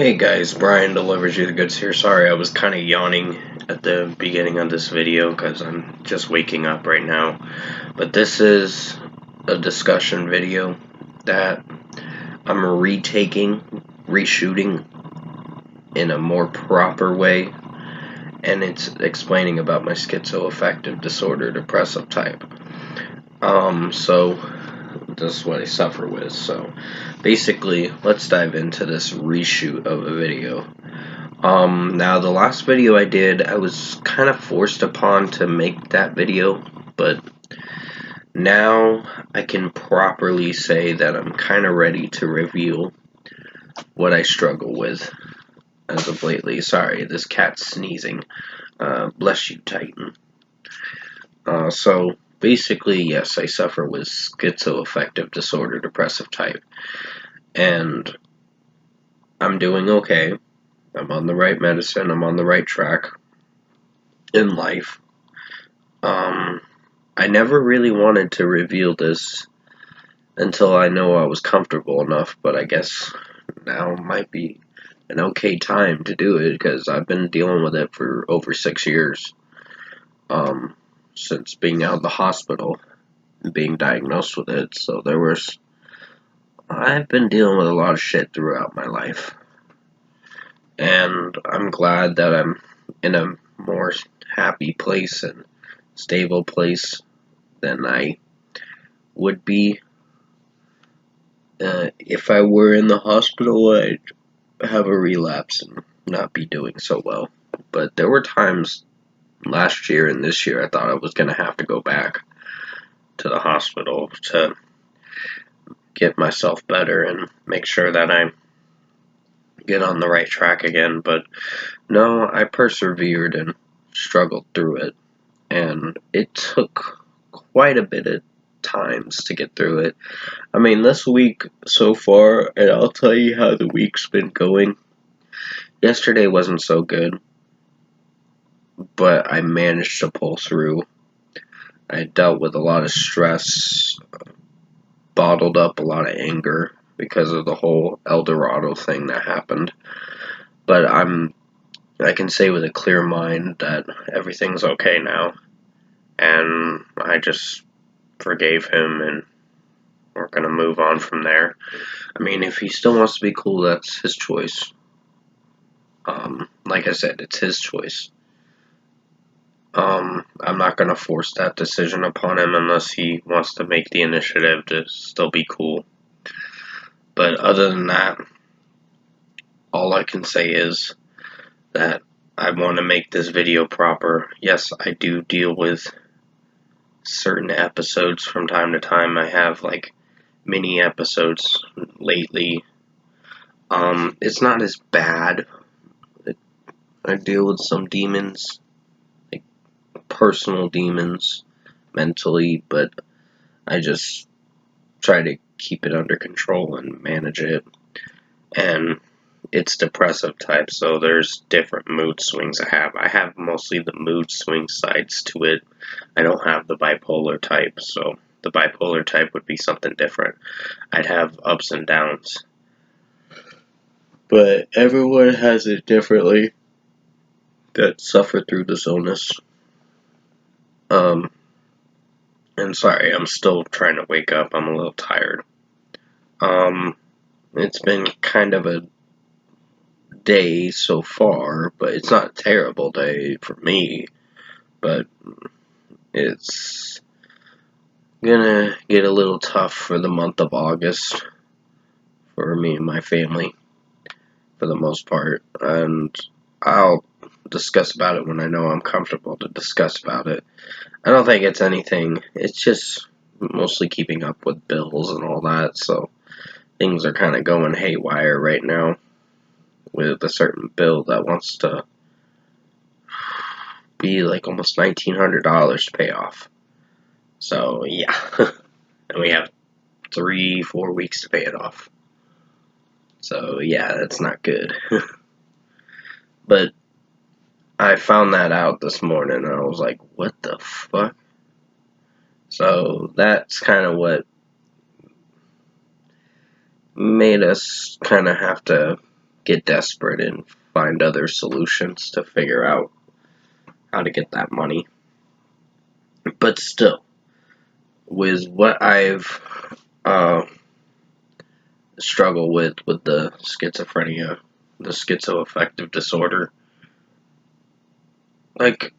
Hey guys, Brian delivers you the goods here. Sorry, I was kind of yawning at the beginning of this video because I'm just waking up right now. But this is a discussion video that I'm reshooting in a more proper way, and it's explaining about my schizoaffective disorder, depressive type. So this is what I suffer with. So basically, let's dive into this reshoot of a video. Now the last video I did, I was kind of forced upon to make that video, but now I can properly say that I'm kind of ready to reveal what I struggle with as of lately. Sorry, this cat's sneezing. Bless you, Titan. So basically, yes, I suffer with schizoaffective disorder, depressive type, and I'm doing okay. I'm on the right medicine. I'm on the right track in life. I never really wanted to reveal this until I know I was comfortable enough, but I guess now might be an okay time to do it because I've been dealing with it for over 6 years. Since being out of the hospital and being diagnosed with it. So I've been dealing with a lot of shit throughout my life. And I'm glad that I'm in a more happy place and stable place than I would be if I were in the hospital. I'd have a relapse and not be doing so well. But there were times last year and this year I thought I was going to have to go back to the hospital to get myself better and make sure that I get on the right track again. But no, I persevered and struggled through it. And it took quite a bit of times to get through it. I mean, this week so far, and I'll tell you how the week's been going. Yesterday wasn't so good, but I managed to pull through. I dealt with a lot of stress, bottled up a lot of anger because of the whole El Dorado thing that happened. But I can say with a clear mind that everything's okay now, and I just forgave him, and we're gonna move on from there. I mean, if he still wants to be cool, that's his choice. Like I said, it's his choice. I'm not gonna force that decision upon him unless he wants to make the initiative to still be cool. But other than that, all I can say is that I want to make this video proper. Yes, I do deal with certain episodes from time to time. I have like mini episodes lately. It's not as bad. I deal with some demons, like personal demons, mentally, but I just try to keep it under control and manage it. And it's depressive type, so there's different mood swings I have. I have mostly the mood swing sides to it. I don't have the bipolar type, so the bipolar type would be something different. I'd have ups and downs. But everyone has it differently that suffer through this illness. And sorry, I'm still trying to wake up. I'm a little tired. It's been kind of a day so far, but it's not a terrible day for me. But it's gonna get a little tough for the month of August for me and my family, for the most part. And I'll discuss about it when I know I'm comfortable to discuss about it. I don't think it's anything. It's just mostly keeping up with bills and all that, so things are kind of going haywire right now with a certain bill that wants to be like almost $1,900 to pay off. So, yeah. And we have 3-4 weeks to pay it off. So, yeah, that's not good. But I found that out this morning, and I was like, what the fuck? So, that's kind of what made us kind of have to get desperate and find other solutions to figure out how to get that money. But still, with what I've struggled with the schizophrenia, the schizoaffective disorder, like,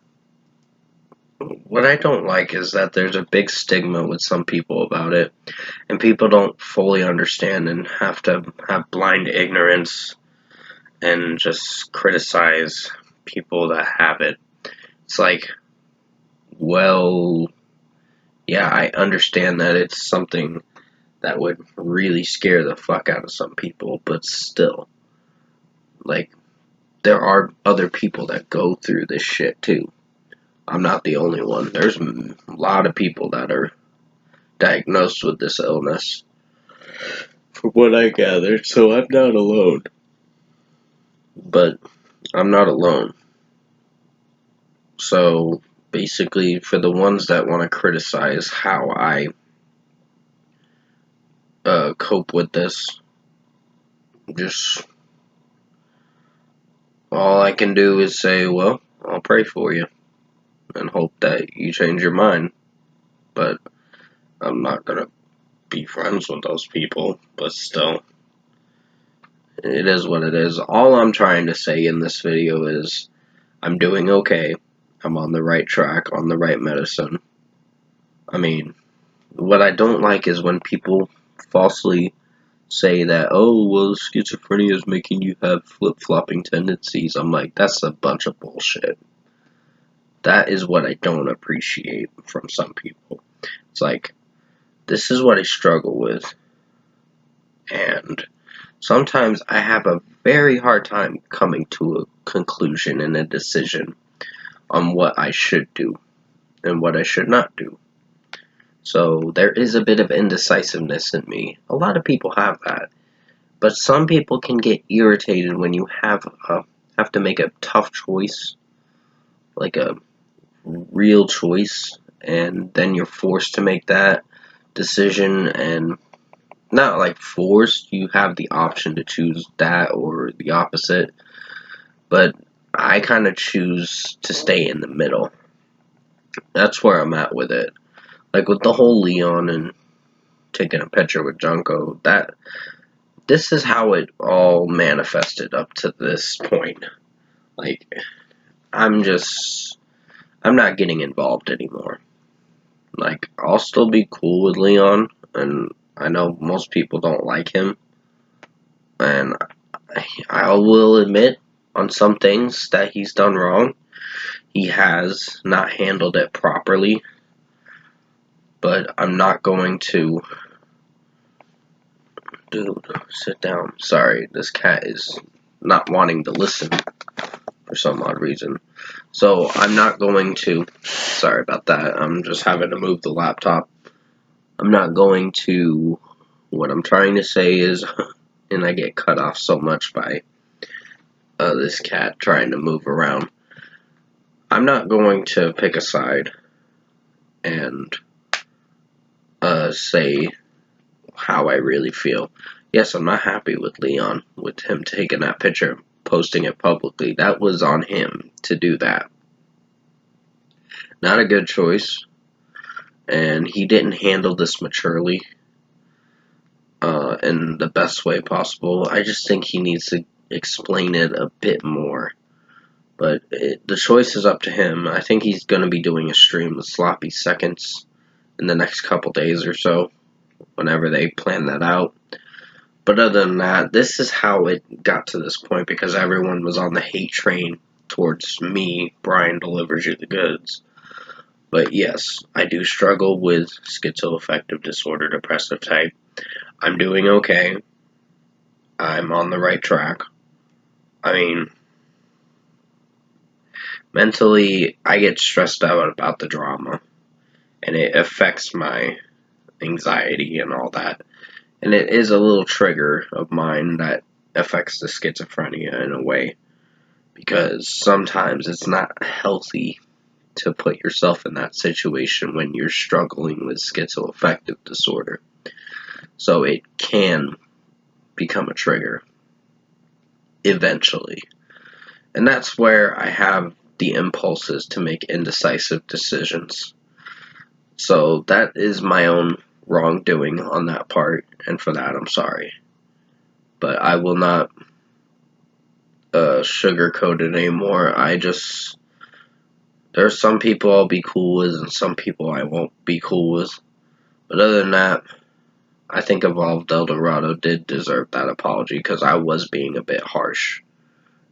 what I don't like is that there's a big stigma with some people about it, and people don't fully understand and have to have blind ignorance and just criticize people that have it. It's like, well, yeah, I understand that it's something that would really scare the fuck out of some people, but still, like, there are other people that go through this shit too. I'm not the only one. There's a lot of people that are diagnosed with this illness, from what I gathered, so I'm not alone. But I'm not alone. So basically, for the ones that want to criticize how I cope with this, just all I can do is say, well, I'll pray for you and hope that you change your mind. But I'm not gonna be friends with those people, but still, it is what it is. All I'm trying to say in this video is I'm doing okay. I'm on the right track, on the right medicine. I mean, what I don't like is when people falsely say that, oh, well, schizophrenia is making you have flip-flopping tendencies. I'm like, that's a bunch of bullshit. That is what I don't appreciate from some people. It's like, this is what I struggle with. And sometimes I have a very hard time coming to a conclusion and a decision on what I should do and what I should not do. So there is a bit of indecisiveness in me. A lot of people have that. But some people can get irritated when you have to make a tough choice, like a real choice, and then you're forced to make that decision, and not like forced, you have the option to choose that or the opposite, but I kind of choose to stay in the middle. That's where I'm at with it. Like with the whole Leon and taking a picture with Junko, this is how it all manifested up to this point. Like, I'm not getting involved anymore. Like, I'll still be cool with Leon, and I know most people don't like him, and I will admit on some things that he's done wrong. He has not handled it properly, but I'm not going to... Dude, sit down. Sorry, this cat is not wanting to listen for some odd reason. So I'm not going to... Sorry about that. I'm just having to move the laptop. I'm not going to... What I'm trying to say is... And I get cut off so much by this cat trying to move around. I'm not going to pick a side and say how I really feel. Yes, I'm not happy with Leon, with him taking that picture, posting it publicly. That was on him to do that. Not a good choice, and he didn't handle this maturely in the best way possible. I just think he needs to explain it a bit more. But the choice is up to him. I think he's going to be doing a stream with Sloppy Seconds in the next couple days or so, whenever they plan that out. But other than that, this is how it got to this point, because everyone was on the hate train towards me, Brian Delivers You the Goods. But yes, I do struggle with schizoaffective disorder, depressive type. I'm doing okay. I'm on the right track. I mean, mentally, I get stressed out about the drama, and it affects my anxiety and all that. And it is a little trigger of mine that affects the schizophrenia in a way, because sometimes it's not healthy to put yourself in that situation when you're struggling with schizoaffective disorder. So it can become a trigger. eventually. And that's where I have the impulses to make indecisive decisions. So that is my own wrongdoing on that part, and for that I'm sorry. But I will not sugarcoat it anymore. There's some people I'll be cool with and some people I won't be cool with. But other than that, I think Evolved Eldorado did deserve that apology because I was being a bit harsh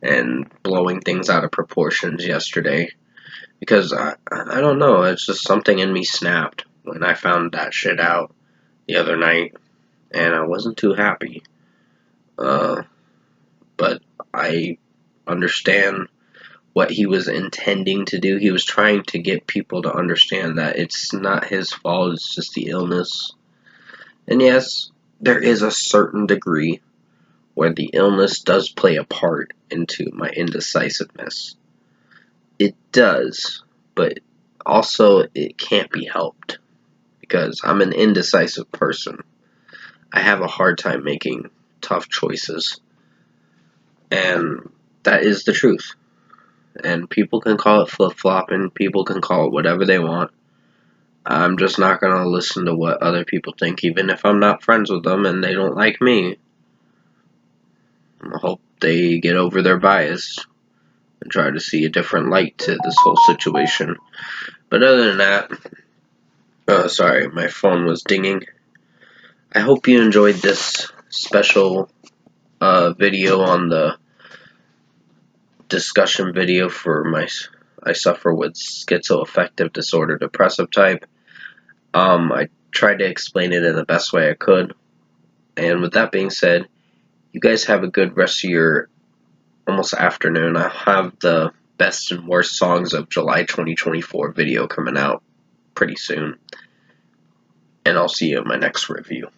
and blowing things out of proportions yesterday. Because I don't know, it's just something in me snapped when I found that shit out the other night, and I wasn't too happy. But I understand what he was intending to do. He was trying to get people to understand that it's not his fault, it's just the illness. And yes, there is a certain degree where the illness does play a part into my indecisiveness. It does, but also it can't be helped because I'm an indecisive person. I have a hard time making tough choices, and that is the truth. And people can call it flip-flopping, people can call it whatever they want. I'm just not going to listen to what other people think, even if I'm not friends with them and they don't like me. I hope they get over their bias and try to see a different light to this whole situation. But other than that, sorry, my phone was dinging. I hope you enjoyed this special video on the discussion video for I suffer with schizoaffective disorder, depressive type. I tried to explain it in the best way I could. And with that being said, you guys have a good rest of your almost afternoon. I'll have the best and worst songs of July 2024 video coming out pretty soon. And I'll see you in my next review.